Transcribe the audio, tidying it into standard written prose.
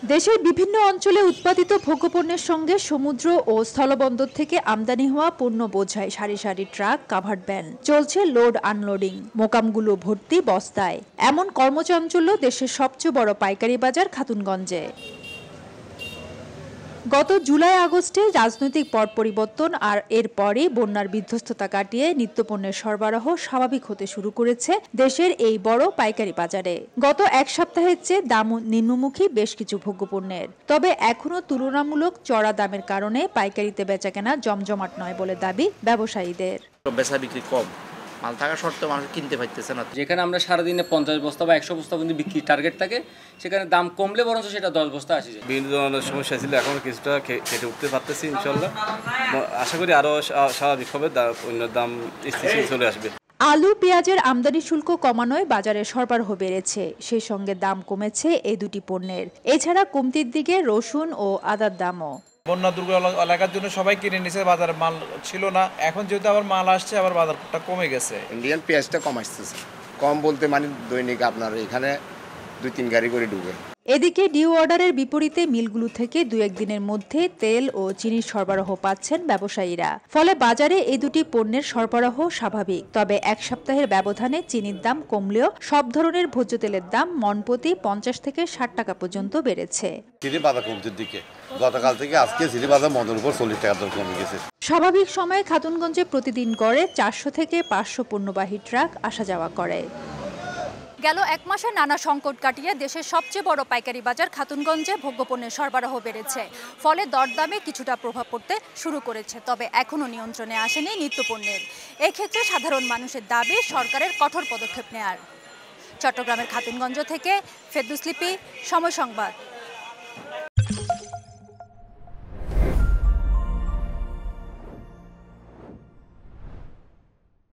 দেশের বিভিন্ন অঞ্চলে উৎপাদিত ভোগ্যপণ্যের সঙ্গে সমুদ্র ও স্থলবন্দর থেকে আমদানি হওয়া পণ্য বোঝায় সারি সারি ট্রাক, কাভার্ড ভ্যান। চলছে লোড আনলোডিং, মোকামগুলো ভর্তি বস্তায়। এমন কর্মচাঞ্চল্য দেশের সবচেয়ে বড় পাইকারি বাজার খাতুনগঞ্জে। গত জুলাই আগস্টে রাজনৈতিক পট পরিবর্তন আর এরপরে বন্যার বিধ্বস্ততা কাটিয়ে নিত্যপণ্যের সরবরাহ স্বাভাবিক হতে শুরু করেছে দেশের এই বড় পাইকারি বাজারে। গত এক সপ্তাহের চেয়ে দাম নিম্নমুখী বেশ কিছু ভোগ্যপণ্যের। তবে এখনও তুলনামূলক চড়া দামের কারণে পাইকারিতে বেচাকেনা জমজমাট নয় বলে দাবি ব্যবসায়ীদের। বেচা বিক্রি কম, মাল থাকা সত্ত্বেও মানুষ কিনতে পারতেছে না। যেখানে আমরা সারাদিনে 50 বস্তা বা 100 বস্তা পর্যন্ত বিক্রির টার্গেট থাকে, সেখানে দাম কমলে বরঞ্চ সেটা 10 বস্তা আসে যায়। বিভিন্ন ধরনের সমস্যা ছিল, এখন কিছুটা কেটে উঠতে পারতেছি ইনশাল্লাহ। আশা করি আরও স্বাভাবিক হবে, অন্য দাম স্থিতিশীল চলে আসবে। আলু, পেঁয়াজের আমদানি শুল্ক কমানোয় বাজারে সরবরাহ বেড়েছে, সেই সঙ্গে দাম কমেছে এই দুটি পণ্যের। এছাড়া কমতির দিকে রসুন ও আদার দামও। বন্যা দুর্গত এলাকার জন্য সবাই কিনে নিছে, বাজারে মাল ছিল না। এখন যেহেতু আবার মাল আসছে, আবার বাজারটা কমে গেছে। ইন্ডিয়ান পেঁয়াজটা কম আসতেছে, কম বলতে মানে দৈনিক আপনার এখানে 2-3 গাড়ি করে ঢুকে। এদিকে ডিউ অর্ডারের বিপরীতে মিলগুলো থেকে 2-1 দিনের মধ্যে তেল ও চিনির সরবরাহ পাচ্ছেন ব্যবসায়ীরা। ফলে বাজারে এই দুটি পণ্যের সরবরাহ স্বাভাবিক। তবে এক সপ্তাহের ব্যবধানে চিনির দাম কমলেও সব ধরনের ভোজ্য তেলের দাম মণপ্রতি 50 থেকে 60 টাকা পর্যন্ত বেড়েছে। চিনি বাজার কমতির দিকে, গতকাল থেকে আজকে চিনি বাজার মনের উপর 40 টাকা দর কমে গেছে। স্বাভাবিক সময়ে খাতুনগঞ্জে প্রতিদিন গড়ে 400 থেকে 500 পণ্যবাহী ট্রাক আসা যাওয়া করে। গেল এক মাসে নানা সংকট কাটিয়ে দেশের সবচেয়ে বড় পাইকারি বাজার খাতুনগঞ্জে ভোগ্যপণ্যের সরবরাহ বেড়েছে। ফলে দরদামে কিছুটা প্রভাব পড়তে শুরু করেছে, তবে এখনও নিয়ন্ত্রণে আসেনি নিত্যপণ্যের। এক্ষেত্রে সাধারণ মানুষের দাবি সরকারের কঠোর পদক্ষেপ নেয়ার। চট্টগ্রামের খাতুনগঞ্জ থেকে ফেরদৌস লিপি, সময় সংবাদ।